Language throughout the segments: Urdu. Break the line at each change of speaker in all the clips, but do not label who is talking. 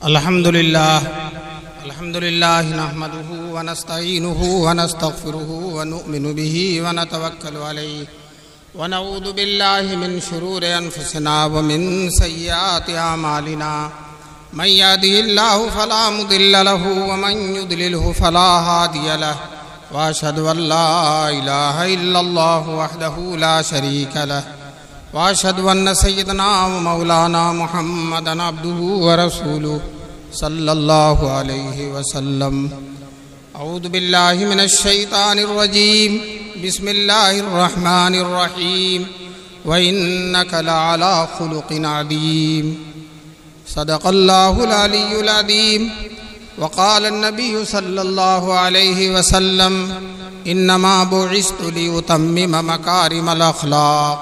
الحمد لله نحمده ونستعينه ونستغفره ونؤمن به ونتوكل عليه ونعوذ بالله من شرور أنفسنا ومن سيئات أعمالنا من يهده الله فلا مضل له ومن يضلله فلا هادي له وأشهد أن لا إله إلا الله وحده لا شريك له وأشهد أن سيدنا ومولانا محمدا عبده ورسوله صلى الله عليه وسلم. أعوذ بالله من الشيطان الرجيم. بسم الله الرحمن الرحيم. وإنك لعلى خلق عظيم. صدق الله العلي العظيم. وقال النبي صلى الله عليه وسلم إنما بعثت لأتمم مكارم الأخلاق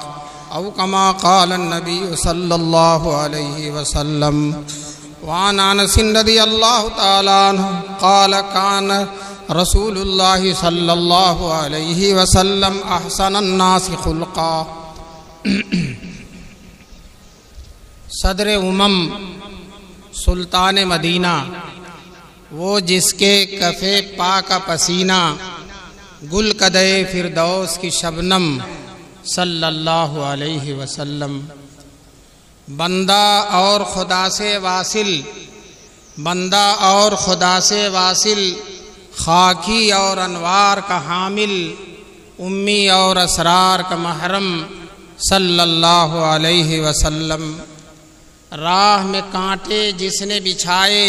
أو كما قال النبي صلى الله عليه وسلم. وعن أنس رضي الله تعالى عنه قال كان رسول الله صلى الله عليه وسلم أحسن الناس خلقا. صدر سلطان مدینہ، وہ جس کے کفے پاک پسینہ گل قدے فردوس کی شبنم صلی اللہ علیہ وسلم. بندہ اور خدا سے واصل، بندہ اور خدا سے واصل، خاکی اور انوار کا حامل، امی اور اسرار کا محرم صلی اللہ علیہ وسلم. راہ میں کانٹے جس نے بچھائے،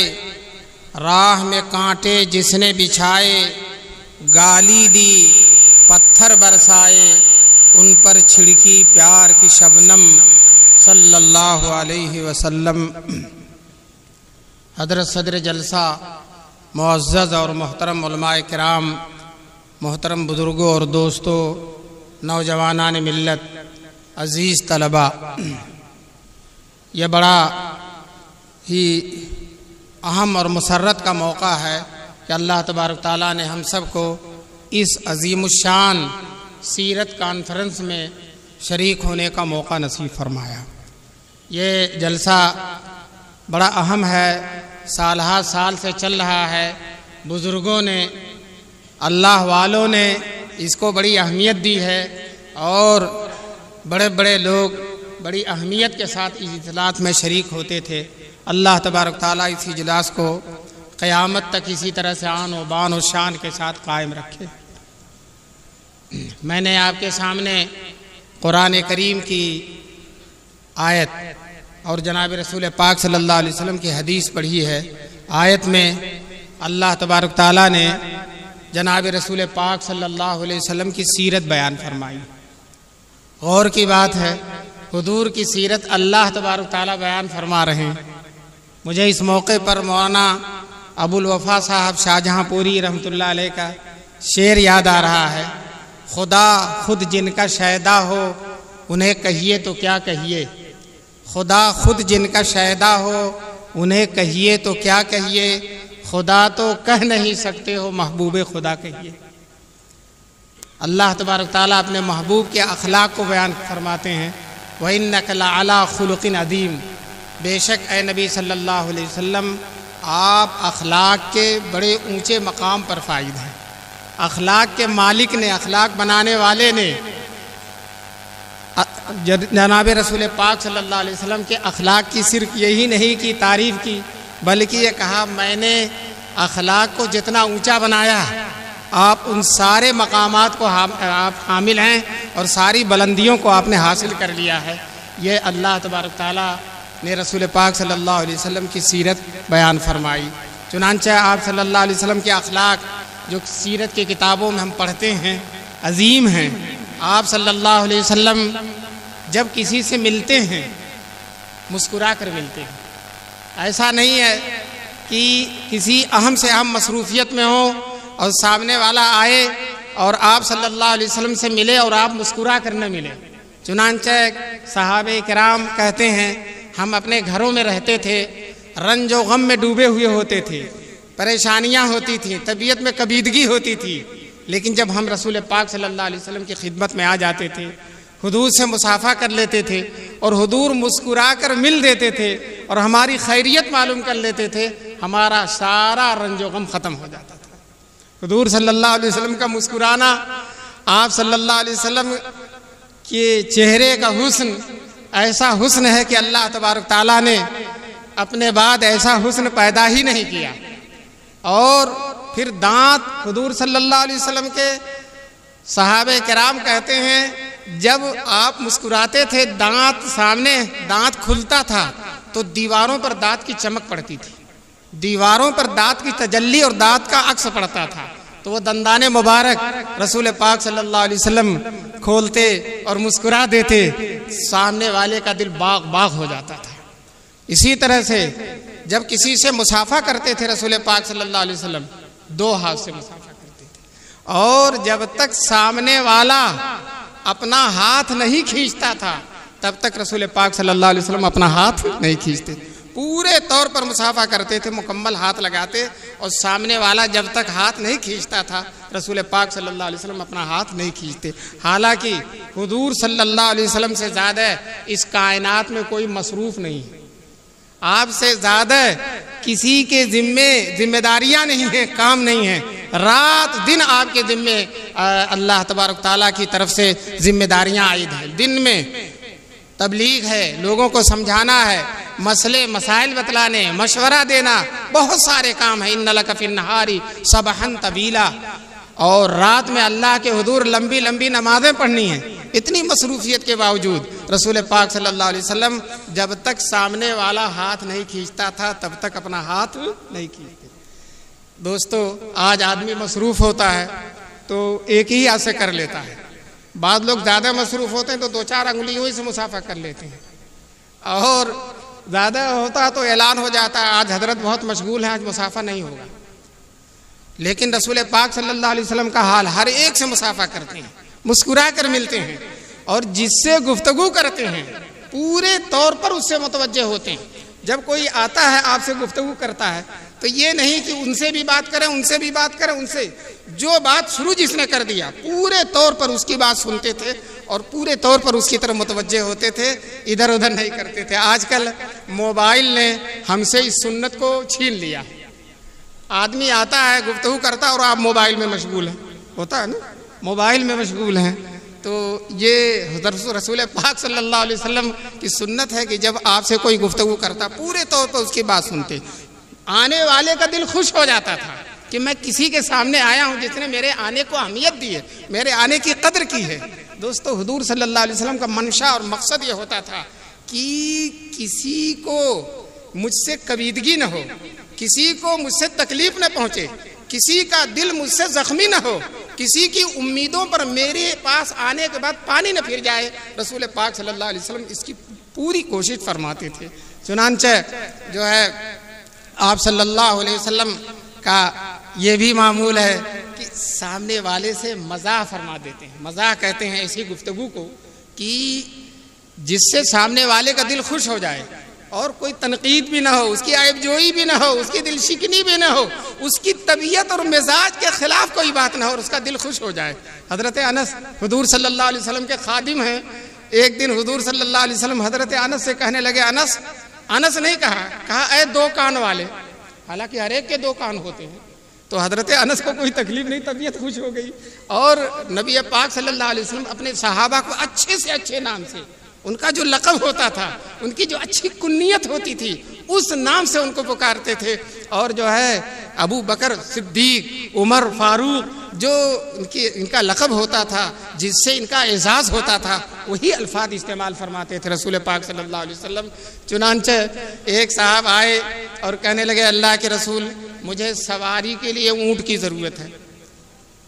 راہ میں کانٹے جس نے بچھائے، گالی دی پتھر برسائے، ان پر چھڑکی پیار کی شبنم صلی اللہ علیہ وسلم. حضرت صدر جلسہ، معزز اور محترم علماء کرام، محترم بزرگوں اور دوستوں، نوجوانان ملت، عزیز طلباء، یہ بڑا ہی اہم اور مسرت کا موقع ہے کہ اللہ تبارک تعالیٰ نے ہم سب کو اس عظیم الشان سیرت کانفرنس میں شریک ہونے کا موقع نصیب فرمایا. یہ جلسہ بڑا اہم ہے، سال ہر سال سے چل رہا ہے. بزرگوں نے، اللہ والوں نے اس کو بڑی اہمیت دی ہے، اور بڑے بڑے لوگ بڑی اہمیت کے ساتھ اس اجلاس میں شریک ہوتے تھے. اللہ تبارک تعالیٰ اس اجلاس کو قیامت تک اسی طرح سے آن و بان و شان کے ساتھ قائم رکھے. میں نے آپ کے سامنے قرآن کریم کی آیت اور جناب رسول پاک صلی اللہ علیہ وسلم کی حدیث پڑھی ہے. آیت میں اللہ تبارک تعالیٰ نے جناب رسول پاک صلی اللہ علیہ وسلم کی سیرت بیان فرمائی. غور کی بات ہے، حضور کی سیرت اللہ تبارک تعالیٰ بیان فرما رہے ہیں. مجھے اس موقع پر مولانا ابو الوفا صاحب شاہجہاں پوری رحمۃ اللہ علیہ کا شعر یاد آ رہا ہے. خدا خود جن کا شہدا ہو انہیں کہیے تو کیا کہیے، خدا خود جن کا شہدا ہو انہیں کہیے تو کیا کہیے، خدا تو کہہ نہیں سکتے ہو محبوب خدا کہیے. اللہ تبارک تعالیٰ اپنے محبوب کے اخلاق کو بیان فرماتے ہیں. وَإِنَّكَ لَعَلَىٰ خُلُقٍ عَظِيمٍ. بے شک اے نبی صلی اللہ علیہ وسلم، آپ اخلاق کے بڑے اونچے مقام پر فائز ہیں. اخلاق کے مالک نے، اخلاق بنانے والے نے جناب رسول پاک صلی اللہ علیہ وسلم کے اخلاق کی صرف یہی نہیں کی تعریف کی، بلکہ یہ کہا میں نے اخلاق کو جتنا اونچا بنایا، آپ ان سارے مقامات کو آپ حامل ہیں اور ساری بلندیوں کو آپ نے حاصل کر لیا ہے. یہ اللہ تبارک تعالیٰ نے رسول پاک صلی اللہ علیہ وسلم کی سیرت بیان فرمائی. چنانچہ آپ صلی اللہ علیہ وسلم کے اخلاق جو سیرت کی کتابوں میں ہم پڑھتے ہیں عظیم ہیں. آپ صلی اللہ علیہ وسلم جب کسی سے ملتے ہیں مسکرا کر ملتے ہیں. ایسا نہیں ہے کہ کسی اہم سے اہم مصروفیت میں ہو اور سامنے والا آئے اور آپ صلی اللہ علیہ وسلم سے ملے اور آپ مسکرا کر نہ ملے. چنانچہ صحابہ کرام کہتے ہیں ہم اپنے گھروں میں رہتے تھے، رنج و غم میں ڈوبے ہوئے ہوتے تھے، پریشانیاں ہوتی تھیں، طبیعت میں کبیدگی ہوتی تھی، لیکن جب ہم رسول پاک صلی اللہ علیہ وسلم کی خدمت میں آ جاتے تھے حضور سے مصافحہ کر لیتے تھے اور حضور مسکرا کر مل دیتے تھے اور ہماری خیریت معلوم کر لیتے تھے، ہمارا سارا رنج و غم ختم ہو جاتا تھا۔ حضور صلی اللہ علیہ وسلم کا مسکرانا، آپ صلی اللہ علیہ وسلم کے چہرے کا حسن ایسا حسن ہے کہ اللہ تبارک تعالیٰ نے اپنے بعد ایسا حسن پیدا ہی نہیں کیا۔ اور پھر دانت، حضور صلی اللہ علیہ وسلم کے صحابہ کرام کہتے ہیں جب آپ مسکراتے تھے دانت سامنے دانت کھلتا تھا تو دیواروں پر دانت کی چمک پڑتی تھی، دیواروں پر دانت کی تجلی اور دانت کا عکس پڑتا تھا، تو وہ دندان مبارک رسول پاک صلی اللہ علیہ وسلم کھولتے اور مسکرا دیتے، سامنے والے کا دل باغ باغ ہو جاتا تھا۔ اسی طرح سے جب کسی سے مصافحہ کرتے تھے رسول پاک صلی اللہ علیہ وسلم 2 ہاتھ سے مصافحہ کرتے تھے، اور جب تک سامنے والا اپنا ہاتھ نہیں کھینچتا تھا تب تک رسول پاک صلی اللہ علیہ وسلم اپنا ہاتھ نہیں کھینچتے، پورے طور پر مصافحہ کرتے تھے، مکمل ہاتھ لگاتے، اور سامنے والا جب تک ہاتھ نہیں کھینچتا تھا رسول پاک صلی اللہ علیہ وسلم اپنا ہاتھ نہیں کھینچتے۔ حالانکہ حضور صلی اللہ علیہ وسلم سے زیادہ اس کائنات میں کوئی مصروف نہیں ہے، آپ سے زیادہ کسی کے ذمہ داریاں نہیں ہیں، کام نہیں ہیں، رات دن آپ کے ذمے اللہ تبارک تعالیٰ کی طرف سے ذمہ داریاں عائد ہیں۔ دن میں تبلیغ ہے، لوگوں کو سمجھانا ہے، مسئلے مسائل بتلانے، مشورہ دینا، بہت سارے کام ہیں۔ ان لک فی النہار سبحا طویلا، اور رات میں اللہ کے حضور لمبی لمبی نمازیں پڑھنی ہیں۔ اتنی مصروفیت کے باوجود رسول پاک صلی اللہ علیہ وسلم جب تک سامنے والا ہاتھ نہیں کھینچتا تھا تب تک اپنا ہاتھ نہیں کھینچتے۔ دوستو، آج آدمی مصروف ہوتا ہے تو ایک ہی ہاتھ سے کر لیتا ہے، بعض لوگ زیادہ مصروف ہوتے ہیں تو 2-4 انگلیوں ہی سے مصافحہ کر لیتے ہیں، اور زیادہ ہوتا تو اعلان ہو جاتا ہے آج حضرت بہت مشغول ہیں، آج مصافحہ نہیں ہوگا۔ لیکن رسول پاک صلی اللہ علیہ وسلم کا حال، ہر ایک سے مصافحہ کرتے ہیں، مسکرا کر ملتے ہیں، اور جس سے گفتگو کرتے ہیں پورے طور پر اس سے متوجہ ہوتے ہیں۔ جب کوئی آتا ہے آپ سے گفتگو کرتا ہے تو یہ نہیں کہ ان سے بھی بات کریں، ان سے بھی بات کریں، ان سے جو بات شروع جس نے کر دیا پورے طور پر اس کی بات سنتے تھے اور پورے طور پر اس کی طرف متوجہ ہوتے تھے، ادھر ادھر نہیں کرتے تھے۔ آج کل موبائل نے ہم سے اس سنت کو چھین لیا، آدمی آتا ہے گفتگو کرتا اور آپ موبائل میں مشغول ہیں، ہوتا ہے نا، موبائل میں مشغول ہیں۔ تو یہ رسول پاک صلی اللہ علیہ وسلم کی سنت ہے کہ جب آپ سے کوئی گفتگو کرتا پورے طور پر اس کی بات سنتے، آنے والے کا دل خوش ہو جاتا تھا کہ میں کسی کے سامنے آیا ہوں جس نے میرے آنے کو اہمیت دی ہے، میرے آنے کی قدر کی ہے۔ دوستو، حضور صلی اللہ علیہ وسلم کا منشا اور مقصد یہ ہوتا تھا کہ کسی کو مجھ سے کبیدگی نہ ہو، کسی کو مجھ سے تکلیف نہ پہنچے، کسی کا دل مجھ سے زخمی نہ ہو، کسی کی امیدوں پر میرے پاس آنے کے بعد پانی نہ پھر جائے۔ رسول پاک صلی اللہ علیہ وسلم اس کی پوری کوشش فرماتے تھے۔ چنانچہ جو ہے آپ صلی اللہ علیہ وسلم کا یہ بھی معمول ہے کہ سامنے والے سے مزاح فرما دیتے ہیں۔ مزاح کہتے ہیں ایسی گفتگو کو کہ جس سے سامنے والے کا دل خوش ہو جائے اور کوئی تنقید بھی نہ ہو، اس کی عیب جوئی بھی نہ ہو، اس کی دل شکنی بھی نہ ہو، اس کی طبیعت اور مزاج کے خلاف کوئی بات نہ ہو اور اس کا دل خوش ہو جائے۔ حضرت انس حضور صلی اللہ علیہ وسلم کے خادم ہیں۔ ایک دن حضور صلی اللہ علیہ وسلم حضرت انس سے کہنے لگے، انس نہیں کہا اے 2 کان والے، حالانکہ ہر ایک کے 2 کان ہوتے ہیں۔ تو حضرت انس کو کوئی تکلیف نہیں، طبیعت خوش ہو گئی، اور نبی پاک صلی اللہ علیہ وسلم اپنے صحابہ کو اچھے سے اچھے نام سے، ان کا جو لقب ہوتا تھا، ان کی جو اچھی کنیت ہوتی تھی، اس نام سے ان کو پکارتے تھے۔ اور جو ہے ابو بکر صدیق، عمر فاروق، جو ان کا لقب ہوتا تھا، جس سے ان کا اعزاز ہوتا تھا، وہی الفاظ استعمال فرماتے تھے رسول پاک صلی اللہ علیہ وسلم۔ چنانچہ ایک صاحب آئے اور کہنے لگے، اللہ کے رسول، مجھے سواری کے لیے اونٹ کی ضرورت ہے،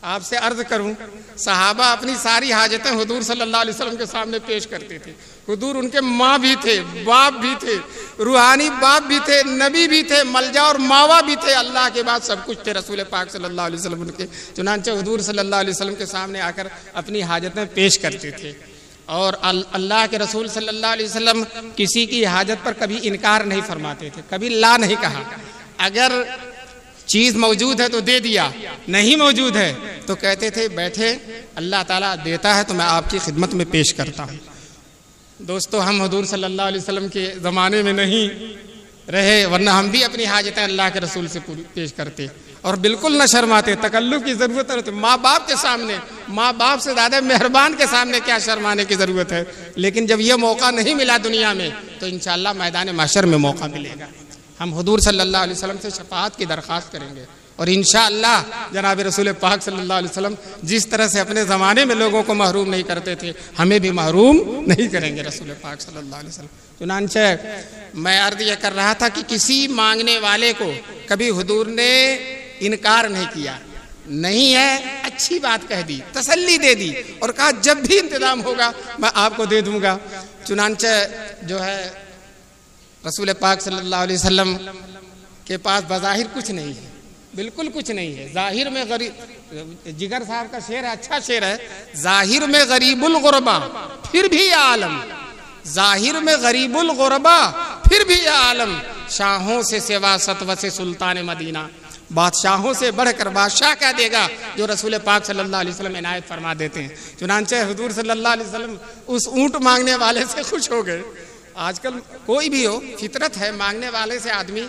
آپ سے عرض کروں۔ صحابہ اپنی ساری حاجتیں حضور صلی اللہ علیہ وسلم کے سامنے پیش کرتے تھے۔ حضور ان کے ماں بھی تھے، باپ بھی تھے، روحانی باپ بھی تھے، نبی بھی تھے، ملجا اور ماوا بھی تھے، اللہ کے بعد سب کچھ تھے رسول پاک صلی اللہ علیہ وسلم ان کے۔ چنانچہ حضور صلی اللہ علیہ وسلم کے سامنے آ کر اپنی حاجتیں پیش کرتے تھے، اور اللہ کے رسول صلی اللہ علیہ وسلم کسی کی حاجت پر کبھی انکار نہیں فرماتے تھے، کبھی لا نہیں کہا۔ اگر چیز موجود ہے تو دے دیا، نہیں موجود ہے تو کہتے تھے بیٹھے، اللہ تعالیٰ دیتا ہے تو میں آپ کی خدمت میں پیش کرتا ہوں۔ دوستو، ہم حضور صلی اللہ علیہ وسلم کے زمانے میں نہیں رہے، ورنہ ہم بھی اپنی حاجتیں اللہ کے رسول سے پیش کرتے اور بالکل نہ شرماتے۔ تکلف کی ضرورت نہیں، ماں باپ کے سامنے، ماں باپ سے زیادہ مہربان کے سامنے کیا شرمانے کی ضرورت ہے۔ لیکن جب یہ موقع نہیں ملا دنیا میں تو انشاءاللہ میدان محشر میں موقع ملے گا۔ ہم حضور صلی اللہ علیہ وسلم سے شفاعت کی درخواست کریں گے، اور انشاءاللہ جناب رسول پاک صلی اللہ علیہ وسلم جس طرح سے اپنے زمانے میں لوگوں کو محروم نہیں کرتے تھے، ہمیں بھی محروم نہیں کریں گے رسول پاک صلی اللہ علیہ وسلم۔ چنانچہ میں عرض یہ کر رہا تھا کہ کسی مانگنے والے کو کبھی حضور نے انکار نہیں کیا، نہیں ہے اچھی بات کہہ دی، تسلی دے دی، اور کہا جب بھی انتظام ہوگا میں آپ کو دے دوں گا۔ چنانچہ جو ہے رسول پاک صلی اللہ علیہ وسلم کے پاس بظاہر کچھ نہیں ہے، بالکل کچھ نہیں ہے، ظاہر میں غریب، جگر صاحب کا شعر ہے، اچھا شعر ہے، ظاہر میں غریب الغربا پھر بھی عالم، ظاہر میں غریب الغربا پھر بھی عالم، شاہوں سے سوا ستوہ سے سلطان مدینہ، بادشاہوں سے بڑھ کر بادشاہ کیا دے گا جو رسول پاک صلی اللہ علیہ وسلم عنایت فرما دیتے ہیں۔ چنانچہ حضور صلی اللہ علیہ وسلم اس اونٹ مانگنے والے سے خوش ہو گئے۔ آج کل کوئی بھی ہو، فطرت ہے، مانگنے والے سے آدمی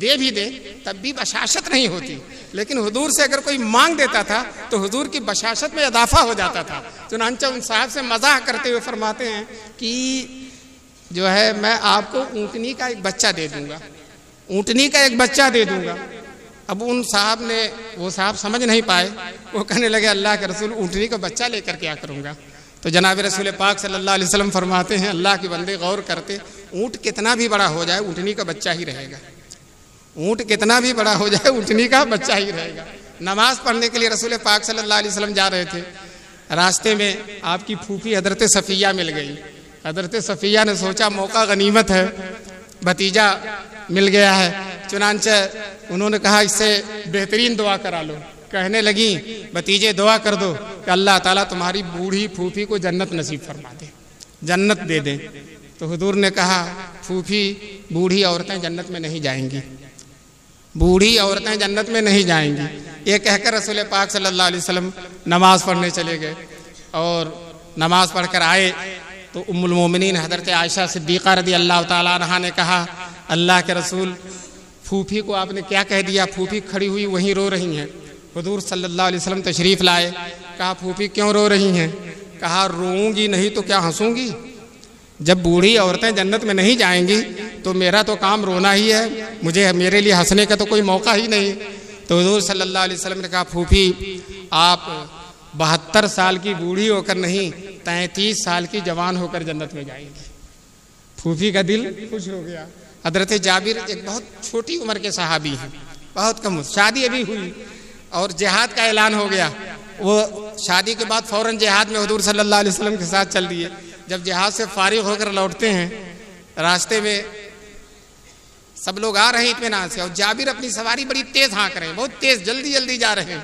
دے بھی دے تب بھی بشاشت نہیں ہوتی، لیکن حضور سے اگر کوئی مانگ دیتا تھا تو حضور کی بشاشت میں اضافہ ہو جاتا تھا۔ چنانچہ ان صاحب سے مزاح کرتے ہوئے فرماتے ہیں کہ جو ہے میں آپ کو اونٹنی کا ایک بچہ دے دوں گا، اونٹنی کا ایک بچہ دے دوں گا۔ اب ان صاحب نے، وہ صاحب سمجھ نہیں پائے، وہ کہنے لگے اللہ کے رسول اونٹنی کا بچہ لے کر کیا کروں گا؟ تو جناب رسول پاک صلی اللہ علیہ وسلم فرماتے ہیں اللہ کے بندے غور کرتے، اونٹ کتنا بھی بڑا ہو جائے اونٹنی کا بچہ ہی رہے گا، اونٹ کتنا بھی بڑا ہو جائے اونٹنی کا بچہ ہی رہے گا۔ نماز پڑھنے کے لیے رسول پاک صلی اللہ علیہ وسلم جا رہے تھے، راستے میں آپ کی پھوپھی حضرت صفیہ مل گئی۔ حضرت صفیہ نے سوچا موقع غنیمت ہے، بھتیجا مل گیا ہے، چنانچہ انہوں نے کہا اس سے بہترین دعا کرا لو۔ کہنے لگیں بھتیجے دعا کر دو کہ اللہ تعالیٰ تمہاری بوڑھی پھوپھی کو جنت نصیب فرما دے، جنت دے دیں۔ تو حضور نے کہا پھوپھی، بوڑھی عورتیں جنت میں نہیں جائیں گی، بوڑھی عورتیں جنت میں نہیں جائیں گی۔ یہ کہہ کر رسول پاک صلی اللہ علیہ وسلم نماز پڑھنے چلے گئے، اور نماز پڑھ کر آئے تو ام المومنین حضرت عائشہ صدیقہ رضی اللہ تعالیٰ عنہا نے کہا اللہ کے رسول پھوپھی کو آپ نے کیا کہہ دیا؟ پھوپھی کھڑی ہوئی وہیں رو رہی ہیں۔ حضور صلی اللہ علیہ وسلم تشریف لائے، کہا پھوپھی کیوں رو رہی ہیں؟ کہا روؤں گی نہیں تو کیا ہنسوں گی؟ جب بوڑھی عورتیں جنت میں نہیں جائیں گی تو میرا تو کام رونا ہی ہے، مجھے میرے لیے ہنسنے کا تو کوئی موقع ہی نہیں۔ تو حضور صلی اللہ علیہ وسلم نے کہا پھوپھی آپ 72 سال کی بوڑھی ہو کر نہیں 33 سال کی جوان ہو کر جنت میں جائیں گی۔ پھوپھی کا دل خوش ہو گیا۔ حضرت جابر ایک بہت چھوٹی عمر کے صحابی ہیں، بہت کم، شادی ابھی ہوئی اور جہاد کا اعلان ہو گیا، وہ شادی کے بعد فوراً جہاد میں حضور صلی اللہ علیہ وسلم کے ساتھ چل دیے۔ جب جہاد سے فارغ ہو کر لوٹتے ہیں، راستے میں سب لوگ آ رہے ہیں اطمینان سے، اور جابر اپنی سواری بڑی تیز ہانک رہے ہیں، بہت تیز، جلدی جلدی جا رہے ہیں۔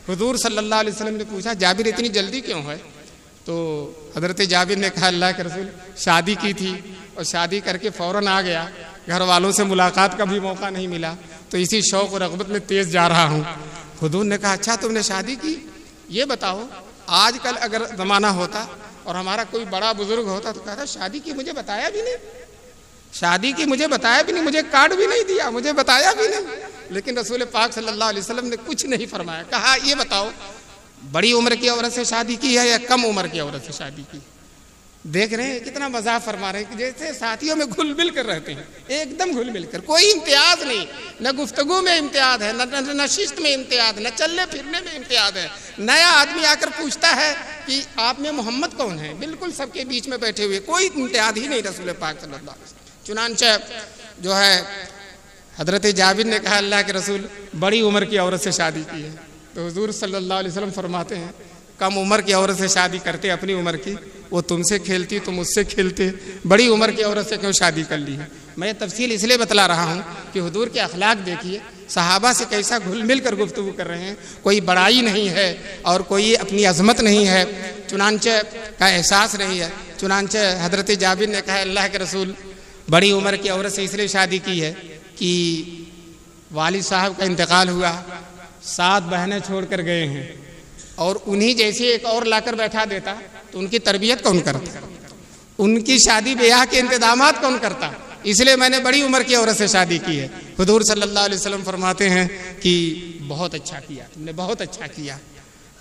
حضور صلی اللہ علیہ وسلم نے پوچھا جابر اتنی جلدی کیوں ہے؟ تو حضرت جابر نے کہا اللہ کے رسول شادی کی تھی اور شادی کر کے فوراً آ گیا، گھر والوں سے ملاقات کا بھی موقع نہیں ملا، تو اسی شوق و رغبت میں تیز جا رہا ہوں۔ حضور نے کہا اچھا تم نے شادی کی؟ یہ بتاؤ آج کل اگر زمانہ ہوتا اور ہمارا کوئی بڑا بزرگ ہوتا تو کہتا شادی کی مجھے بتایا بھی نہیں، شادی کی مجھے بتایا بھی نہیں، مجھے کارڈ بھی نہیں دیا، مجھے بتایا بھی نہیں۔ لیکن رسول پاک صلی اللہ علیہ وسلم نے کچھ نہیں فرمایا، کہا یہ بتاؤ بڑی عمر کی عورت سے شادی کی ہے یا کم عمر کی عورت سے شادی کی؟ دیکھ رہے ہیں کتنا مزاح فرما رہے ہیں کہ جیسے ساتھیوں میں گھل مل کر رہتے ہیں، ایک دم گھل مل کر، کوئی امتیاز نہیں، نہ گفتگو میں امتیاز ہے، نہ نشست میں امتیاز، نہ چلنے پھرنے میں امتیاز ہے۔ نیا آدمی آ کر پوچھتا ہے کہ آپ میں محمد کون ہے، بالکل سب کے بیچ میں بیٹھے ہوئے، کوئی امتیاز ہی نہیں رسول پاک صلی اللہ علیہ وسلم۔ چنانچہ جو ہے حضرت جابر نے کہا اللہ کے رسول بڑی عمر کی عورت سے شادی کی ہے، تو حضور صلی اللہ علیہ وسلم فرماتے ہیں کم عمر کی عورت سے شادی کرتے اپنی عمر کی، وہ تم سے کھیلتی تم اس سے کھیلتے، بڑی عمر کی عورت سے کیوں شادی کر لی ہے؟ میں تفصیل اس لیے بتلا رہا ہوں کہ حضور کے اخلاق دیکھیے، صحابہ سے کیسا گھل مل کر گفتگو کر رہے ہیں، کوئی بڑائی نہیں ہے اور کوئی اپنی عظمت نہیں ہے، چنانچہ کا احساس نہیں ہے۔ چنانچہ حضرت جابر نے کہا اللہ کے رسول بڑی عمر کی عورت سے اس لیے شادی کی ہے کہ والد صاحب کا انتقال ہوا، 7 بہنیں چھوڑ کر گئے ہیں، اور انہی جیسی ایک اور لا کر بیٹھا دیتا تو ان کی تربیت کون کرتا؟ ان کی شادی بیاہ کے انتظامات کون کرتا؟ اس لیے میں نے بڑی عمر کی عورت سے شادی کی ہے۔ حضور صلی اللہ علیہ وسلم فرماتے ہیں کہ بہت اچھا کیا، تم نے بہت اچھا کیا۔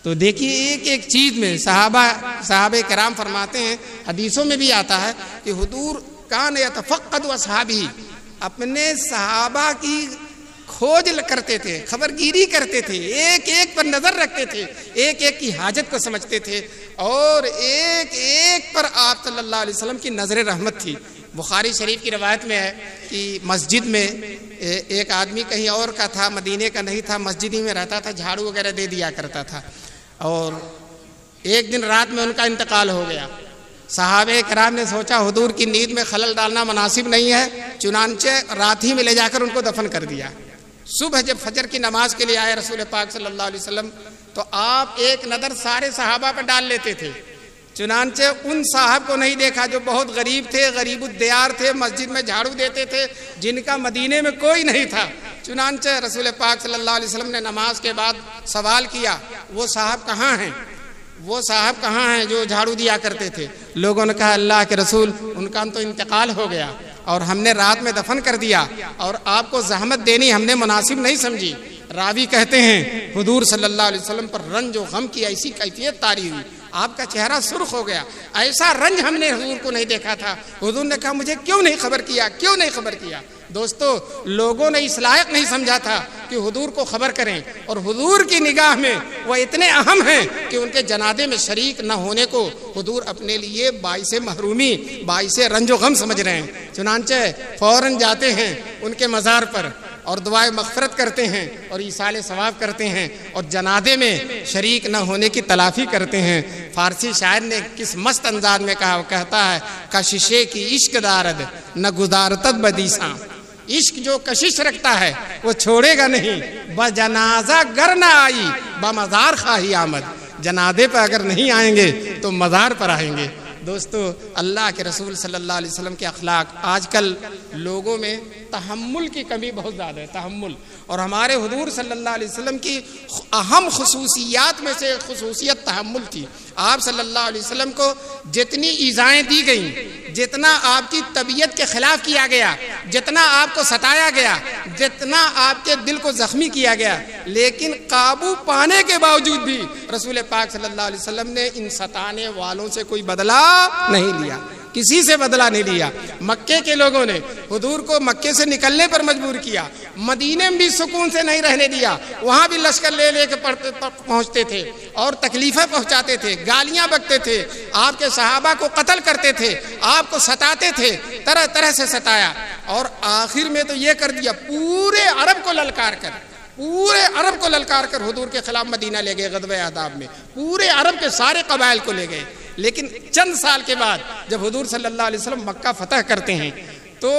تو دیکھیے ایک ایک چیز میں صحابہ کرام فرماتے ہیں، حدیثوں میں بھی آتا ہے کہ حضور کان یتفقد اصحابہ، اپنے صحابہ کی کھوج کرتے تھے، خبر گیری کرتے تھے، ایک ایک پر نظر رکھتے تھے، ایک ایک کی حاجت کو سمجھتے تھے، اور ایک ایک پر آپ صلی اللہ علیہ وسلم کی نظر رحمت تھی۔ بخاری شریف کی روایت میں ہے کہ مسجد میں ایک آدمی کہیں اور کا تھا، مدینے کا نہیں تھا، مسجد ہی میں رہتا تھا، جھاڑو وغیرہ دے دیا کرتا تھا، اور ایک دن رات میں ان کا انتقال ہو گیا۔ صحابہ کرام نے سوچا حضور کی نیند میں خلل ڈالنا مناسب نہیں ہے، چنانچہ رات ہی میں لے جا کر ان کو دفن کر دیا۔ صبح جب فجر کی نماز کے لیے آئے رسول پاک صلی اللہ علیہ وسلم تو آپ ایک نظر سارے صحابہ پر ڈال لیتے تھے، چنانچہ ان صاحب کو نہیں دیکھا جو بہت غریب تھے، غریب الدیار تھے، مسجد میں جھاڑو دیتے تھے، جن کا مدینے میں کوئی نہیں تھا۔ چنانچہ رسول پاک صلی اللہ علیہ وسلم نے نماز کے بعد سوال کیا، وہ صاحب کہاں ہیں؟ وہ صاحب کہاں ہیں جو جھاڑو دیا کرتے تھے؟ لوگوں نے کہا اللہ کے رسول ان کا تو انتقال ہو گیا اور ہم نے رات میں دفن کر دیا، اور آپ کو زحمت دینی ہم نے مناسب نہیں سمجھی۔ راوی کہتے ہیں حضور صلی اللہ علیہ وسلم پر رنج و غم کی ایسی کیفیت طاری ہوئی، آپ کا چہرہ سرخ ہو گیا، ایسا رنج ہم نے حضور کو نہیں دیکھا تھا۔ حضور نے کہا مجھے کیوں نہیں خبر کیا، کیوں نہیں خبر کیا؟ دوستو، لوگوں نے اس لائق نہیں سمجھا تھا کہ حضور کو خبر کریں، اور حضور کی نگاہ میں وہ اتنے اہم ہیں کہ ان کے جنازے میں شریک نہ ہونے کو حضور اپنے لیے باعث محرومی، باعث رنج و غم سمجھ رہے ہیں۔ چنانچہ فوراً جاتے ہیں ان کے مزار پر اور دعائے مغفرت کرتے ہیں اور ایصال ثواب کرتے ہیں، اور جنازے میں شریک نہ ہونے کی تلافی کرتے ہیں۔ فارسی شاعر نے کس مست انداز میں کہا، وہ کہتا ہے کششے کی عشق دارد نہ گزارتت بدیساں، عشق جو کشش رکھتا ہے وہ چھوڑے گا نہیں، بجنازہ گر نہ آئی بمزار خواہی آمد، جنازے پر اگر نہیں آئیں گے تو مزار پر آئیں گے۔ دوستو، اللہ کے رسول صلی اللہ علیہ وسلم کے اخلاق، آج کل لوگوں میں تحمل کی کمی بہت زیادہ ہے، تحمل، اور ہمارے حضور صلی اللہ علیہ وسلم کی اہم خصوصیات میں سے خصوصیت تحمل تھی۔ آپ صلی اللہ علیہ وسلم کو جتنی ایذائیں دی گئیں، جتنا آپ کی طبیعت کے خلاف کیا گیا، جتنا آپ کو ستایا گیا، جتنا آپ کے دل کو زخمی کیا گیا، لیکن قابو پانے کے باوجود بھی رسول پاک صلی اللہ علیہ وسلم نے ان ستانے والوں سے کوئی بدلہ نہیں لیا، کسی سے بدلہ نہیں لیا۔ مکے کے لوگوں نے حضور کو مکے سے نکلنے پر مجبور کیا، مدینے میں بھی سکون سے نہیں رہنے دیا، وہاں بھی لشکر لے لے کے پہنچتے تھے اور تکلیفیں پہنچاتے تھے، گالیاں بکتے تھے، آپ کے صحابہ کو قتل کرتے تھے، آپ کو ستاتے تھے، طرح طرح سے ستایا، اور آخر میں تو یہ کر دیا پورے عرب کو للکار کر حضور کے خلاف مدینہ لے گئے۔ غزوہ احزاب میں پورے عرب کے سارے قبائل کو لے گئے، لیکن چند سال کے بعد جب حضور صلی اللہ علیہ وسلم مکہ فتح کرتے ہیں تو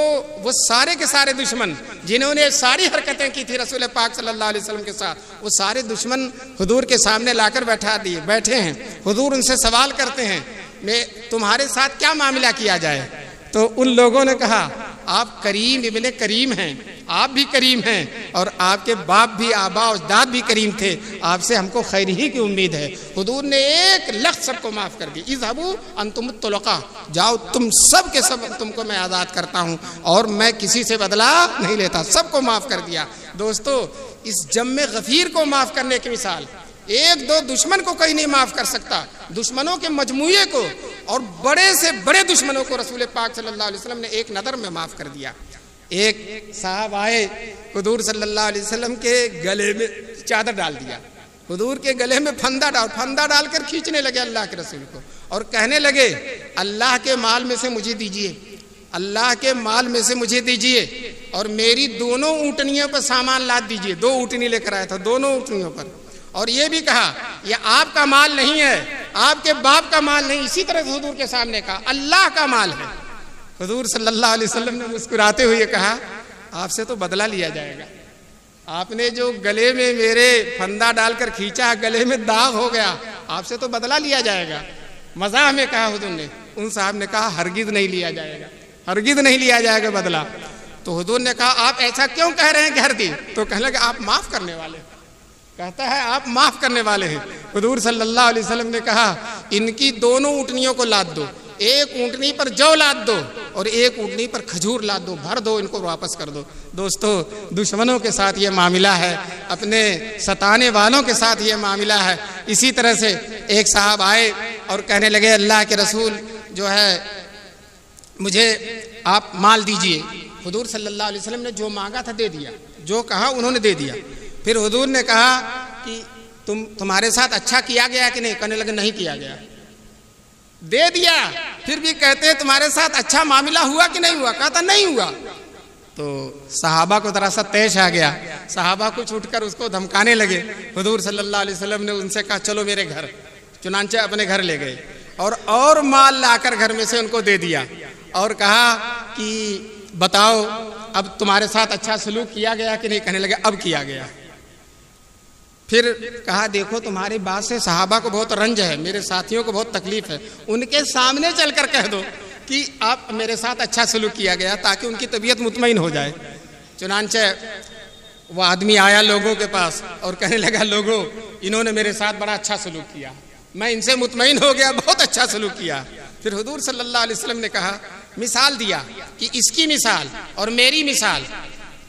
وہ سارے کے سارے دشمن جنہوں نے ساری حرکتیں کی تھی رسول پاک صلی اللہ علیہ وسلم کے ساتھ، وہ سارے دشمن حضور کے سامنے لا کر بیٹھے ہیں۔ حضور ان سے سوال کرتے ہیں میں تمہارے ساتھ کیا معاملہ کیا جائے؟ تو ان لوگوں نے کہا آپ کریم ابن کریم ہیں، آپ بھی کریم ہیں، اور آپ کے باپ بھی، آبا اجداد بھی کریم تھے، آپ سے ہم کو خیر ہی کی امید ہے۔ حضور نے ایک لفظ سب کو معاف کر دی، اذهبوا انتم الطلقاء، جاؤ تم سب کے سب، تم کو میں آزاد کرتا ہوں اور میں کسی سے بدلہ نہیں لیتا، سب کو معاف کر دیا۔ دوستو، اس جم غفیر کو معاف کرنے کی مثال ایک دو دشمن کو کوئی نہیں معاف کر سکتا، دشمنوں کے مجموعے کو اور بڑے سے بڑے دشمنوں کو رسول پاک صلی اللہ علیہ وسلم نے ایک نظر میں معاف کر دیا۔ ایک صاحب آئے، حضور صلی اللہ علیہ وسلم کے گلے میں چادر ڈال دیا، حضور کے گلے میں پھندا ڈال کر کھینچنے لگے اللہ کے رسول کو، اور کہنے لگے اللہ کے مال میں سے مجھے دیجیے، اللہ کے مال میں سے مجھے دیجیے، اور میری دونوں اونٹنیوں پر سامان لاد دیجیے۔ 2 اونٹنی لے کر آیا تھا، دونوں اونٹنیوں پر، اور یہ بھی کہا یہ آپ کا مال نہیں ہے، آپ کے باپ کا مال نہیں، اسی طرح حضور کے سامنے کہا اللہ کا مال ہے۔ حضور صلی اللہ علیہ وسلم نے مسکراتے ہوئے کہا آپ سے تو بدلہ لیا جائے گا، آپ نے جو گلے میں میرے پھندا ڈال کر کھینچا، گلے میں داغ ہو گیا، آپ سے تو بدلہ لیا جائے گا۔ مزاح میں کہا حضور نے، ان صاحب نے کہا ہرگز نہیں لیا جائے گا، ہرگز نہیں لیا جائے گا بدلہ۔ تو حضور نے کہا آپ ایسا کیوں کہہ رہے ہیں کہ ہرگز؟ تو کہنے لگے آپ معاف کرنے والے، کہتا ہے آپ معاف کرنے والے ہیں۔ حضور صلی اللہ علیہ وسلم نے کہا ان کی دونوں اونٹنیوں کو لاد دو، ایک اونٹنی پر جو لاد دو اور ایک اونٹنی پر کھجور لاد دو، بھر دو، ان کو واپس کر دو۔ دوستو دشمنوں کے ساتھ یہ معاملہ ہے، اپنے ستانے والوں کے ساتھ یہ معاملہ ہے۔ اسی طرح سے ایک صاحب آئے اور کہنے لگے اللہ کے رسول جو ہے مجھے آپ مال دیجئے۔ حضور صلی اللہ علیہ وسلم نے جو مانگا تھا دے دیا، جو کہا انہوں نے دے دیا۔ پھر حضور نے کہا کہ تمہارے ساتھ اچھا کیا گیا کہ نہیں؟ کہنے لگے نہیں کیا گیا۔ دے دیا پھر بھی کہتے ہیں تمہارے ساتھ اچھا معاملہ ہوا کہ نہیں ہوا؟ کہتا نہیں ہوا۔ تو صحابہ کو ذرا سا تیش آ گیا، صحابہ کچھ اٹھ کر اس کو دھمکانے لگے۔ حضور صلی اللہ علیہ وسلم نے ان سے کہا چلو میرے گھر، چنانچہ اپنے گھر لے گئے اور مال لا کر گھر میں سے ان کو دے دیا اور کہا کہ بتاؤ اب تمہارے ساتھ اچھا سلوک کیا گیا کہ نہیں؟ کہنے لگے اب کیا گیا۔ پھر کہا دیکھو تمہاری بات سے صحابہ کو بہت رنج ہے، میرے ساتھیوں کو بہت تکلیف ہے، ان کے سامنے چل کر کہہ دو کہ آپ میرے ساتھ اچھا سلوک کیا گیا تاکہ ان کی طبیعت مطمئن ہو جائے۔ چنانچہ وہ آدمی آیا لوگوں کے پاس اور کہنے لگا لوگوں انہوں نے میرے ساتھ بڑا اچھا سلوک کیا، میں ان سے مطمئن ہو گیا، بہت اچھا سلوک کیا۔ پھر حضور صلی اللہ علیہ وسلم نے کہا مثال دیا کہ اس کی مثال اور میری مثال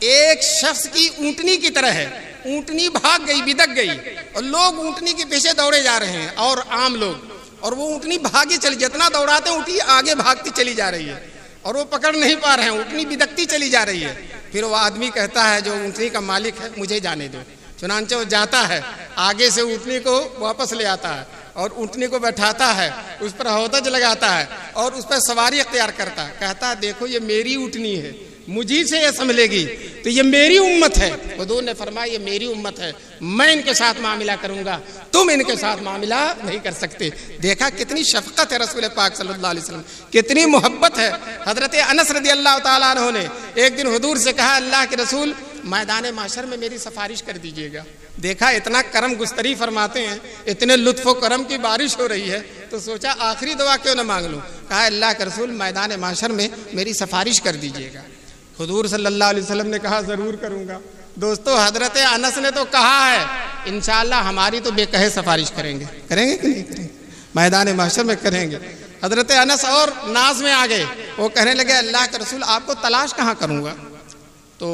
ایک شخص کی اونٹنی کی طرح ہے۔ اونٹنی بھاگ گئی، بدک گئی اور لوگ اونٹنی کے پیچھے دوڑے جا رہے ہیں اور عام لوگ، اور وہ اونٹنی بھاگی چلی، جتنا دوڑاتے ہیں اونٹنی آگے بھاگتی چلی جا رہی ہے اور وہ پکڑ نہیں پا رہے ہیں، اونٹنی بدکتی چلی جا رہی ہے۔ پھر وہ آدمی کہتا ہے جو اونٹنی کا مالک ہے مجھے جانے دو۔ چنانچہ وہ جاتا ہے، آگے سے اونٹنی کو واپس لے آتا ہے اور اونٹنی کو بیٹھاتا ہے، اس پر ہودج لگاتا ہے اور اس پر سواری اختیار کرتا ہے۔ کہتا ہے دیکھو یہ میری اونٹنی ہے، مجھی سے یہ سنبھلے گی تو یہ میری امت ہے۔ حضور نے فرمایا یہ میری امت ہے، میں ان کے ساتھ معاملہ کروں گا، تم ان کے ساتھ معاملہ نہیں کر سکتے۔ دیکھا کتنی شفقت ہے رسول پاک صلی اللہ علیہ وسلم، کتنی محبت ہے۔ حضرت انس رضی اللہ تعالیٰ عنہ نے ایک دن حضور سے کہا اللہ کے رسول میدان محشر میں میری سفارش کر دیجئے گا۔ دیکھا اتنا کرم گستری فرماتے ہیں، اتنے لطف و کرم کی بارش ہو رہی ہے تو سوچا آخری دعا کیوں نہ مانگ لوں۔ کہا اللہ کے رسول میدان محشر میں میری سفارش کر دیجئے گا۔ حضور صلی اللہ علیہ وسلم نے کہا ضرور کروں گا۔ دوستو حضرت انس نے تو کہا ہے انشاءاللہ ہماری تو بے کہے سفارش کریں گے کہ نہیں کریں گے؟ میدان محشر میں کریں گے۔ حضرت انس اور ناز میں آ گئے، وہ کہنے لگے اللہ کے رسول آپ کو تلاش کہاں کروں گا؟ تو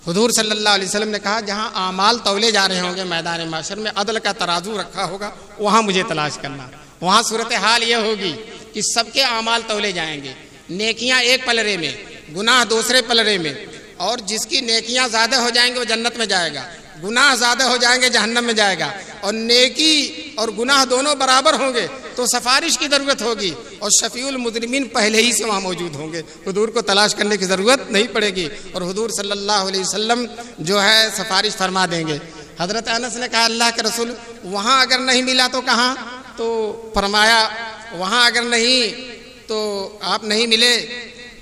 حضور صلی اللہ علیہ وسلم نے کہا جہاں اعمال تولے جا رہے ہوں گے میدان محشر میں، عدل کا ترازو رکھا ہوگا، وہاں مجھے تلاش کرنا۔ وہاں صورتحال یہ ہوگی کہ سب کے اعمال تولے جائیں گے، نیکیاں ایک پلڑے میں، گناہ دوسرے پلڑے میں، اور جس کی نیکیاں زیادہ ہو جائیں گے وہ جنت میں جائے گا، گناہ زیادہ ہو جائیں گے جہنم میں جائے گا، اور نیکی اور گناہ دونوں برابر ہوں گے تو سفارش کی ضرورت ہوگی اور شفیع المجرمین پہلے ہی سے وہاں موجود ہوں گے، حضور کو تلاش کرنے کی ضرورت نہیں پڑے گی اور حضور صلی اللہ علیہ وسلم جو ہے سفارش فرما دیں گے۔ حضرت انس نے کہا اللہ کے رسول وہاں اگر نہیں ملا تو کہاں؟ تو فرمایا وہاں اگر نہیں تو آپ نہیں ملے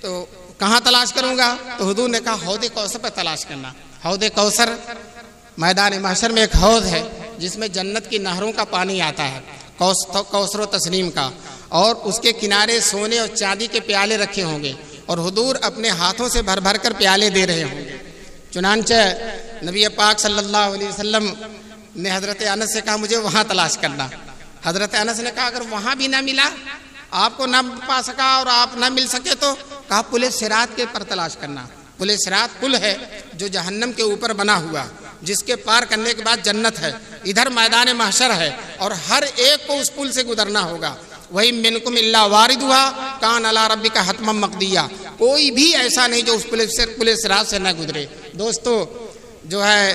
تو کہاں تلاش کروں گا؟ تو حضور نے کہا حوض کوثر پر تلاش کرنا۔ حوض کوثر میدان محشر میں ایک حوض ہے جس میں جنت کی نہروں کا پانی آتا ہے، کوثر و تسنیم کا، اور اس کے کنارے سونے اور چاندی کے پیالے رکھے ہوں گے اور حضور اپنے ہاتھوں سے بھر بھر کر پیالے دے رہے ہوں گے۔ چنانچہ نبی پاک صلی اللہ علیہ وسلم نے حضرت انس سے کہا مجھے وہاں تلاش کرنا۔ حضرت انس نے کہا اگر وہاں بھی نہ ملا، آپ کو نہ پا سکا اور آپ نہ مل سکے تو کہا پل صراط کے پر تلاش کرنا۔ پل صراط پل ہے جو جہنم کے اوپر بنا ہوا، جس کے پار کرنے کے بعد جنت ہے، ادھر میدان محشر ہے اور ہر ایک کو اس پل سے گزرنا ہوگا۔ وہی منکم الا واردھا کان علی ربک حتما مقضیہ، کوئی بھی ایسا نہیں جو اس پل صراط سے نہ گزرے۔ دوستو جو ہے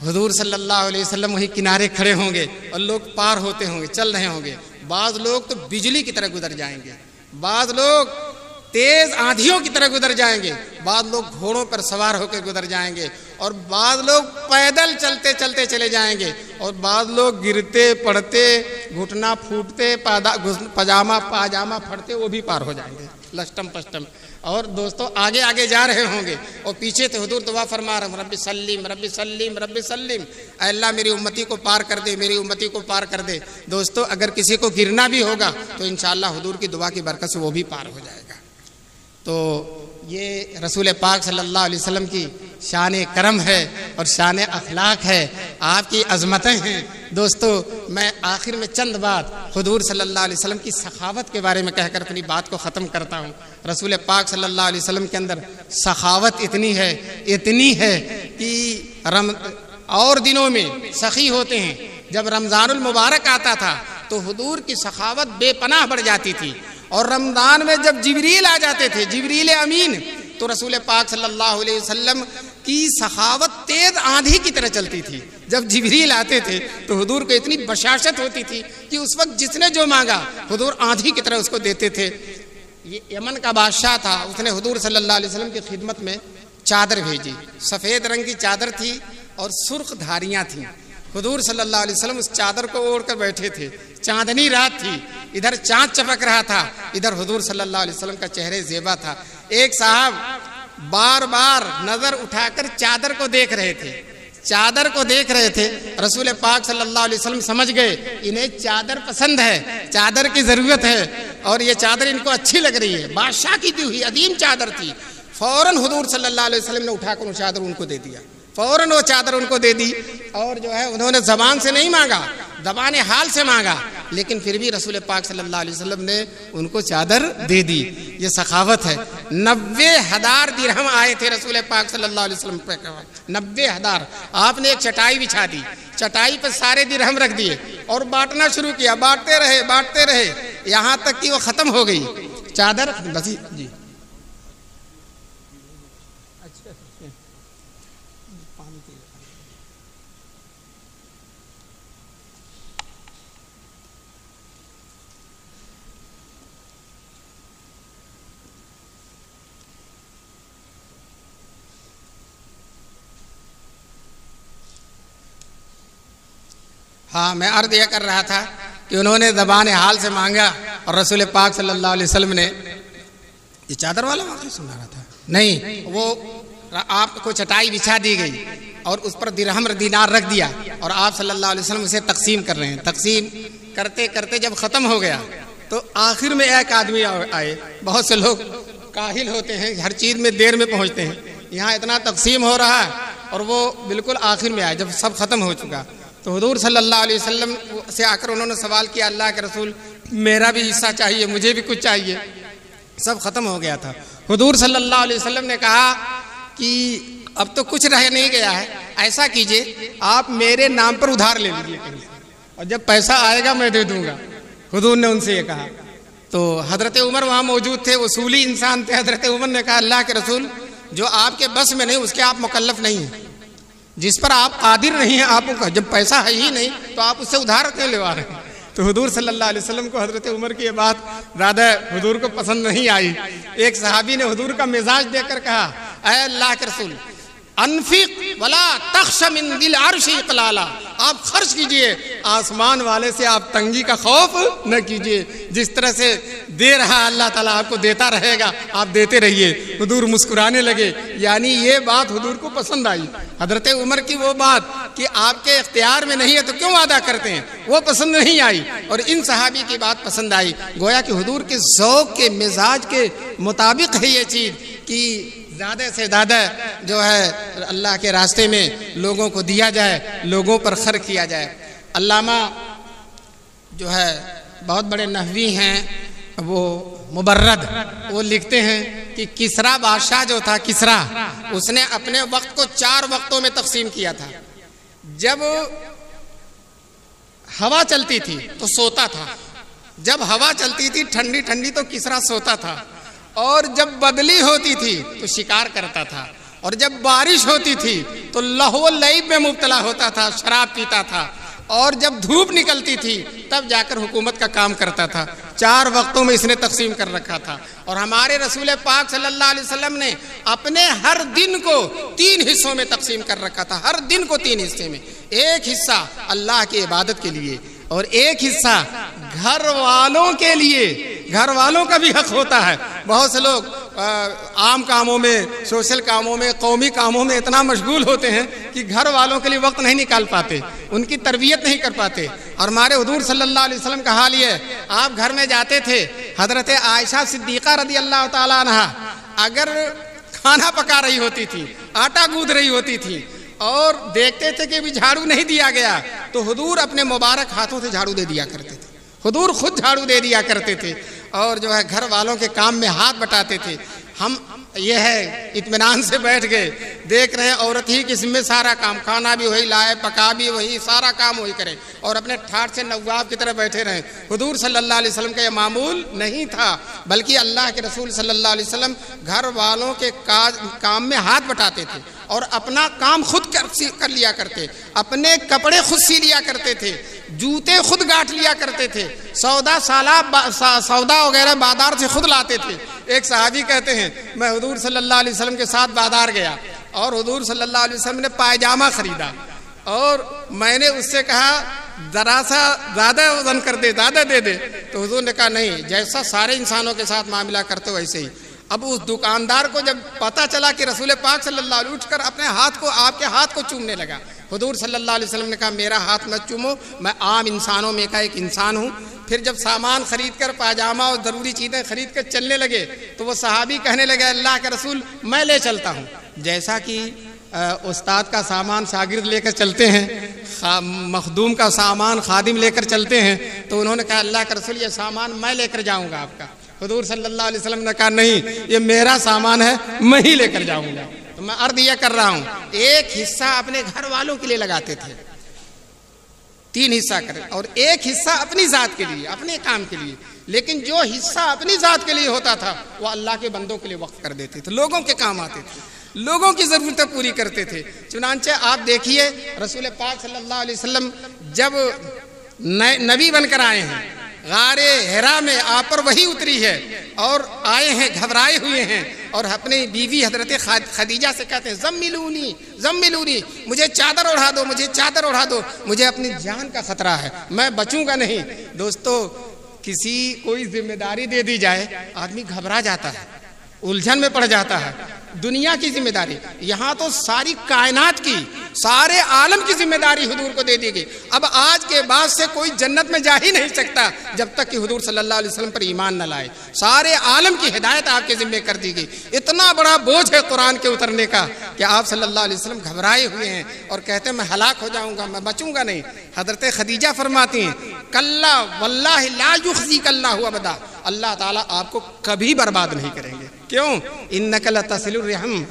حضور صلی اللہ علیہ وسلم وہی کنارے کھڑے ہوں گے اور لوگ پار ہوتے ہوں گے، چل رہے ہوں گے۔ بعض لوگ تو بجلی کی طرح گزر جائیں گے، بعض لوگ تیز آندھیوں کی طرح گزر جائیں گے، بعض لوگ گھوڑوں پر سوار ہو کے گزر جائیں گے، اور بعض لوگ پیدل چلتے چلتے چلے جائیں گے، اور بعض لوگ گرتے پڑتے گھٹنا پھوٹتے پاجامہ پھٹتے وہ بھی پار ہو جائیں گے لشٹم پشٹم۔ اور دوستو آگے آگے جا رہے ہوں گے اور پیچھے تو حضور دعا فرما رہے ہیں رب سلیم رب سلیم رب سلیم، اے اللہ میری امتی کو پار کر دے، میری امتی کو پار کر دے۔ دوستو اگر کسی کو گرنا بھی ہوگا تو انشاءاللہ حضور کی دعا کی برکت سے وہ بھی پار ہو جائے گا۔ تو یہ رسول پاک صلی اللہ علیہ وسلم کی شان کرم ہے اور شان اخلاق ہے، آپ کی عظمتیں ہیں۔ دوستو، میں آخر میں چند بات حضور صلی اللہ علیہ وسلم کی سخاوت کے بارے میں کہہ کر اپنی بات کو ختم کرتا ہوں۔ رسول پاک صلی اللہ علیہ وسلم کے اندر سخاوت اتنی ہے کہ اور دنوں میں سخی ہوتے ہیں، جب رمضان المبارک آتا تھا تو حضور کی سخاوت بے پناہ بڑھ جاتی تھی، اور رمضان میں جب جبریل آ جاتے تھے، جبریل امین، تو رسول پاک صلی اللہ علیہ وسلم کی سخاوت تیز آندھی کی طرح چلتی تھی۔ جب جبریل آتے تھے تو حضور کو اتنی بشاشت ہوتی تھی کہ اس وقت جس نے جو مانگا حضور آندھی کی طرح اس کو دیتے تھے۔ یہ یمن کا بادشاہ تھا، اس نے حضور صلی اللہ علیہ وسلم کی خدمت میں چادر بھیجی، سفید رنگ کی چادر تھی اور سرخ دھاریاں تھیں۔ حضور صلی اللہ علیہ وسلم اس چادر کو اوڑھ کر بیٹھے تھے، چاندنی رات تھی، ادھر چاند چمک رہا تھا، ادھر حضور صلی اللہ علیہ وسلم کا چہرے زیبا تھا۔ ایک صاحب بار بار نظر اٹھا کر چادر کو دیکھ رہے تھے، رسول پاک صلی اللہ علیہ وسلم سمجھ گئے انہیں چادر پسند ہے، چادر کی ضرورت ہے، اور یہ چادر ان کو اچھی لگ رہی ہے، بادشاہ کی دی ہوئی عظیم چادر تھی۔ فوراً حضور صلی اللہ علیہ وسلم نے اٹھا کر وہ چادر ان کو دے دیا، فوراً وہ چادر ان کو دے دی، اور جو ہے انہوں نے زبان سے نہیں مانگا، زبان حال سے مانگا، لیکن پھر بھی رسول پاک صلی اللہ علیہ وسلم نے ان کو چادر دے دی۔ یہ سخاوت ہے۔ 90,000 درہم آئے تھے رسول پاک صلی اللہ علیہ وسلم پہ، 90,000۔ آپ نے ایک چٹائی بچھا دی، چٹائی پہ سارے درہم رکھ دیے اور بانٹنا شروع کیا، بانٹتے رہے یہاں تک کہ وہ ختم ہو گئی چادر۔ بس جی ہاں، میں عرض یہ کر رہا تھا کہ انہوں نے زبان حال سے مانگا اور رسول پاک صلی اللہ علیہ وسلم نے یہ چادر والا واقعہ سنا رہا تھا نہیں، وہ آپ کو چٹائی بچھا دی گئی اور اس پر درہم دینار رکھ دیا، اور آپ صلی اللہ علیہ وسلم اسے تقسیم کر رہے ہیں۔ تقسیم کرتے کرتے جب ختم ہو گیا تو آخر میں ایک آدمی آئے۔ بہت سے لوگ کاہل ہوتے ہیں، ہر چیز میں دیر میں پہنچتے ہیں، یہاں اتنا تقسیم ہو رہا ہے اور وہ بالکل آخر میں آئے جب سب ختم ہو چکا۔ تو حضور صلی اللہ علیہ وسلم سے آ کر انہوں نے سوال کیا، اللہ کے رسول میرا بھی حصہ چاہیے، مجھے بھی کچھ چاہیے۔ سب ختم ہو گیا تھا۔ حضور صلی اللہ علیہ وسلم نے کہا کہ اب تو کچھ رہ نہیں گیا ہے، ایسا کیجئے آپ میرے نام پر ادھار لے لیجئے کہیں سے، اور جب پیسہ آئے گا میں دے دوں گا۔ حضور نے ان سے یہ کہا۔ تو حضرت عمر وہاں موجود تھے، اصولی انسان تھے۔ حضرت عمر نے کہا، اللہ کے رسول جو آپ کے بس میں نہیں اس کے آپ مکلف نہیں ہیں، جس پر آپ قادر نہیں ہیں، آپ کو جب پیسہ ہے ہی نہیں تو آپ اس سے ادھار کیوں لیوا رہے ہیں؟ تو حضور صلی اللہ علیہ وسلم کو حضرت عمر کی یہ بات زیادہ حضور کو پسند نہیں آئی۔ ایک صحابی نے حضور کا مزاج دیکھ کر کہا، اے اللہ کے رسول انفق ولا تخش من ذی العرش اقلالا، آپ خرچ کیجئے، آسمان والے سے آپ تنگی کا خوف نہ کیجئے، جس طرح سے دے رہا اللہ تعالیٰ آپ کو دیتا رہے گا، آپ دیتے رہیے۔ حضور مسکرانے لگے، یعنی یہ بات حضور کو پسند آئی۔ حضرت عمر کی وہ بات کہ آپ کے اختیار میں نہیں ہے تو کیوں وعدہ کرتے ہیں، وہ پسند نہیں آئی، اور ان صحابی کی بات پسند آئی۔ گویا کہ حضور کے ذوق کے مزاج کے مطابق ہے یہ چیز کہ زیادہ سے زیادہ جو ہے اللہ کے راستے میں لوگوں کو دیا جائے، لوگوں پر خرچ کیا جائے۔ علامہ جو ہے بہت بڑے نحوی ہیں، وہ مبرد، وہ لکھتے ہیں کہ کسرا بادشاہ جو تھا، کسرا، اس نے اپنے وقت کو 4 وقتوں میں تقسیم کیا تھا۔ جب ہوا چلتی تھی تو سوتا تھا، جب ہوا چلتی تھی ٹھنڈی ٹھنڈی تو کسرا سوتا تھا، اور جب بدلی ہوتی تھی تو شکار کرتا تھا، اور جب بارش ہوتی تھی تو لہو و لعب میں مبتلا ہوتا تھا، شراب پیتا تھا، اور جب دھوپ نکلتی تھی تب جا کر حکومت کا کام کرتا تھا۔ 4 وقتوں میں اس نے تقسیم کر رکھا تھا۔ اور ہمارے رسول پاک صلی اللہ علیہ وسلم نے اپنے ہر دن کو 3 حصوں میں تقسیم کر رکھا تھا، ہر دن کو 3 حصے میں، ایک حصہ اللہ کی عبادت کے لیے اور ایک حصہ گھر والوں کے لیے۔ گھر والوں کا بھی حق ہوتا ہے۔ بہت سے لوگ عام کاموں میں، سوشل کاموں میں، قومی کاموں میں اتنا مشغول ہوتے ہیں کہ گھر والوں کے لیے وقت نہیں نکال پاتے، ان کی تربیت نہیں کر پاتے۔ اور ہمارے حضور صلی اللہ علیہ وسلم کا حال یہ ہے، آپ گھر میں جاتے تھے، حضرت عائشہ صدیقہ رضی اللہ تعالیٰ عنہا اگر کھانا پکا رہی ہوتی تھی، آٹا گوندھ رہی ہوتی تھی، اور دیکھتے تھے کہ بھی جھاڑو نہیں دیا گیا تو حضور اپنے مبارک ہاتھوں سے جھاڑو دے دیا کرتے تھے، حضور خود جھاڑو دے دیا کرتے تھے اور جو ہے گھر والوں کے کام میں ہاتھ بٹاتے تھے۔ ہم یہ ہے اطمینان سے بیٹھ گئے، دیکھ رہے ہیں عورت ہی کے ذمہ سارا کام، کھانا بھی وہی لائے، پکا بھی وہی، سارا کام وہی کرے اور اپنے ٹھاٹ سے نواب کی طرح بیٹھے رہے۔ حضور صلی اللہ علیہ وسلم کا یہ معمول نہیں تھا، بلکہ اللہ کے رسول صلی اللہ علیہ وسلم گھر والوں کے کام میں ہاتھ بٹاتے تھے اور اپنا کام خود کر لیا کرتے، اپنے کپڑے خود سی لیا کرتے تھے، جوتے خود گاٹھ لیا کرتے تھے، سودا وغیرہ بازار سے خود لاتے تھے۔ ایک صحابی کہتے ہیں میں حضور صلی اللہ علیہ وسلم کے ساتھ بازار گیا اور حضور صلی اللہ علیہ وسلم نے پائجامہ خریدا اور میں نے اس سے کہا ذرا سا زیادہ وزن کر دے، زیادہ دے دے، تو حضور نے کہا نہیں، جیسا سارے انسانوں کے ساتھ معاملہ کرتے ہو ویسے ہی۔ اب اس دکاندار کو جب پتہ چلا کہ رسول پاک صلی اللہ علیہ وسلم اٹھ کر اپنے ہاتھ کو، آپ کے ہاتھ کو چومنے لگا، حضور صلی اللہ علیہ وسلم نے کہا میرا ہاتھ مت چومو، میں عام انسانوں میں کا ایک انسان ہوں۔ پھر جب سامان خرید کر پاجامہ اور ضروری چیزیں خرید کر چلنے لگے تو وہ صحابی کہنے لگے اللہ کے رسول میں لے چلتا ہوں، جیسا کہ استاد کا سامان شاگرد لے کر چلتے ہیں، مخدوم کا سامان خادم لے کر چلتے ہیں، تو انہوں نے کہا اللہ کے رسول یہ سامان میں لے کر جاؤں گا آپ کا۔ حضور صلی اللہ علیہ وسلم نے کہا نہیں، یہ میرا سامان ہے، میں ہی لے کر جاؤں گا۔ تو میں عرض یہ کر رہا ہوں ایک حصہ اپنے گھر والوں کے لیے لگاتے تھے، 3 حصہ کریں، اور ایک حصہ اپنی ذات کے لیے، اپنے کام کے لیے، لیکن جو حصہ اپنی ذات کے لیے ہوتا تھا وہ اللہ کے بندوں کے لیے وقف کر دیتے تھے، لوگوں کے کام آتے تھے، لوگوں کی ضرورتیں پوری کرتے تھے۔ چنانچہ آپ دیکھیے رسول پاک صلی اللہ علیہ وسلم جب نبی بن کر آئے ہیں، غار حرا میں آپ پر وحی اتری ہے اور آئے ہیں گھبرائے ہوئے ہیں اور اپنی بیوی حضرت خدیجہ سے کہتے ہیں زملونی زملونی، مجھے چادر اڑا دو، مجھے چادر اڑا دو، مجھے اپنی جان کا خطرہ ہے، میں بچوں گا نہیں۔ دوستو کوئی ذمہ داری دے دی جائے آدمی گھبرا جاتا ہے، الجھن میں پڑ جاتا ہے۔ دنیا کی ذمہ داری، یہاں تو ساری کائنات کی، سارے عالم کی ذمہ داری حضور کو دے دی گئی۔ اب آج کے بعد سے کوئی جنت میں جا ہی نہیں سکتا جب تک کہ حضور صلی اللہ علیہ وسلم پر ایمان نہ لائے۔ سارے عالم کی ہدایت آپ کے ذمہ کر دی گئی۔ اتنا بڑا بوجھ ہے قرآن کے اترنے کا کہ آپ صلی اللہ علیہ وسلم گھبرائے ہوئے ہیں اور کہتے ہیں میں ہلاک ہو جاؤں گا، میں بچوں گا نہیں۔ حضرت خدیجہ فرماتی ہیں کلا واللہ لا یخزیک اللہ ابدا، اللہ تعالیٰ آپ کو کبھی برباد نہیں کریں گے۔ کیوں؟ انک لتصل الرحم،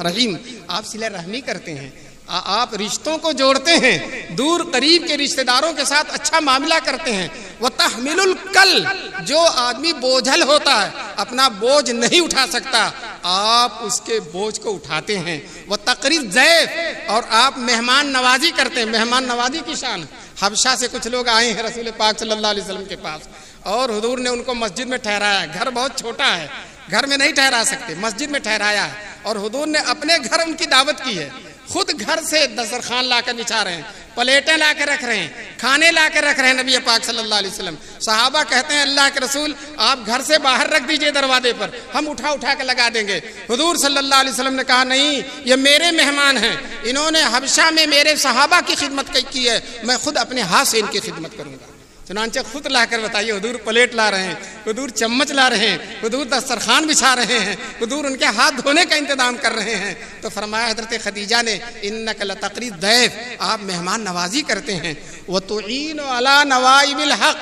آپ صلہ رحمی کرتے ہیں، آپ رشتوں کو جوڑتے ہیں، دور قریب کے رشتہ داروں کے ساتھ اچھا معاملہ کرتے ہیں۔ وتحمل الکل، جو آدمی بوجھل ہوتا ہے، اپنا بوجھ نہیں اٹھا سکتا، آپ اس کے بوجھ کو اٹھاتے ہیں۔ وتقری الضیف، اور آپ مہمان نوازی کرتے ہیں، مہمان نوازی کی شان۔ حبشہ سے کچھ لوگ آئے ہیں رسول پاک صلی اللہ علیہ وسلم کے پاس اور حضور نے ان کو مسجد میں ٹھہرایا، گھر بہت چھوٹا ہے، گھر میں نہیں ٹھہرا سکتے، مسجد میں ٹھہرایا ہے اور حضور نے اپنے گھر ان کی دعوت کی ہے، خود گھر سے دسترخوان لا کر بچھا رہے ہیں، پلیٹیں لا کر رکھ رہے ہیں، کھانے لا کر رکھ رہے ہیں نبی پاک صلی اللہ علیہ وسلم۔ صحابہ کہتے ہیں اللہ کے رسول آپ گھر سے باہر رکھ دیجئے دروازے پر، ہم اٹھا اٹھا کے لگا دیں گے۔ حضور صلی اللہ علیہ وسلم نے کہا نہیں، یہ میرے مہمان ہیں، انہوں نے حبشہ میں میرے صحابہ کی خدمت کی ہے، میں خود اپنے ہاتھ سے ان کی خدمت کروں گا۔ چنانچہ خود لا کر بتائیے، حضور پلیٹ لا رہے ہیں، حضور چمچ لا رہے ہیں، حضور دسترخوان بچھا رہے ہیں، حضور ان کے ہاتھ دھونے کا انتظام کر رہے ہیں۔ تو فرمایا حضرت خدیجہ نے انک لتقری الضیف، آپ مہمان نوازی کرتے ہیں۔ وتعین علی نوائب الحق،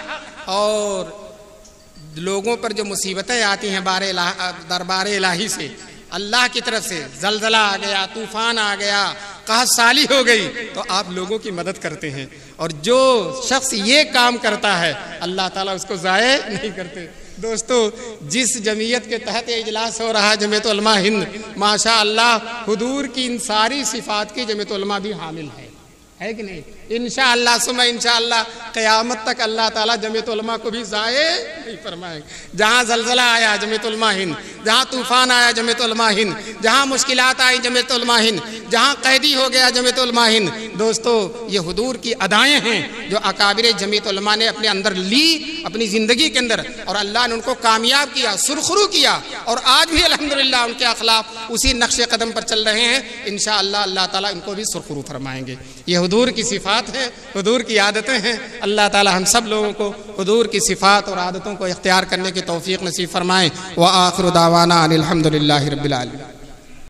اور لوگوں پر جو مصیبتیں آتی ہیں دربار الہی سے، اللہ کی طرف سے زلزلہ آ گیا، طوفان آ گیا، قحط سالی ہو گئی، تو آپ لوگوں کی مدد کرتے ہیں، اور جو شخص یہ کام کرتا ہے اللہ تعالیٰ اس کو ضائع نہیں کرتے۔ دوستو جس جمعیت کے تحت اجلاس ہو رہا ہے جمعیت علماء ہند، ماشاء اللہ حضور کی ان ساری صفات کی جمعیت علماء بھی حامل ہے کہ نہیں؟ انشاءاللہ ثم انشاءاللہ قیامت تک اللہ تعالیٰ جمعیت علماء کو بھی ضائع نہیں فرمائے گا۔ جہاں زلزلہ آیا جمعیت علماء ہند، جہاں طوفان آیا جمعیت علماء ہند، جہاں مشکلات آئی جمعیت علماء ہند، جہاں قیدی ہو گیا جمعیت علماء ہند۔ دوستو یہ حضور کی ادائیں ہیں جو اکابر جمعیت علماء نے اپنے اندر لی اپنی زندگی کے اندر، اور اللہ نے ان کو کامیاب کیا، سرخرو کیا، اور آج بھی الحمدللہ ان کے اخلاق اسی نقش قدم پر چل رہے ہیں۔ انشاءاللہ اللہ تعالیٰ ان کو بھی سرخرو فرمائیں گے۔ یہ حضور کی صفات ہیں، حضور کی عادتیں ہیں۔ اللہ تعالی ہم سب لوگوں کو حضور کی صفات اور عادتوں کو اختیار کرنے کی توفیق نصیب فرمائیں۔ وآخر دعوانا ان الحمد للہ رب العالمین۔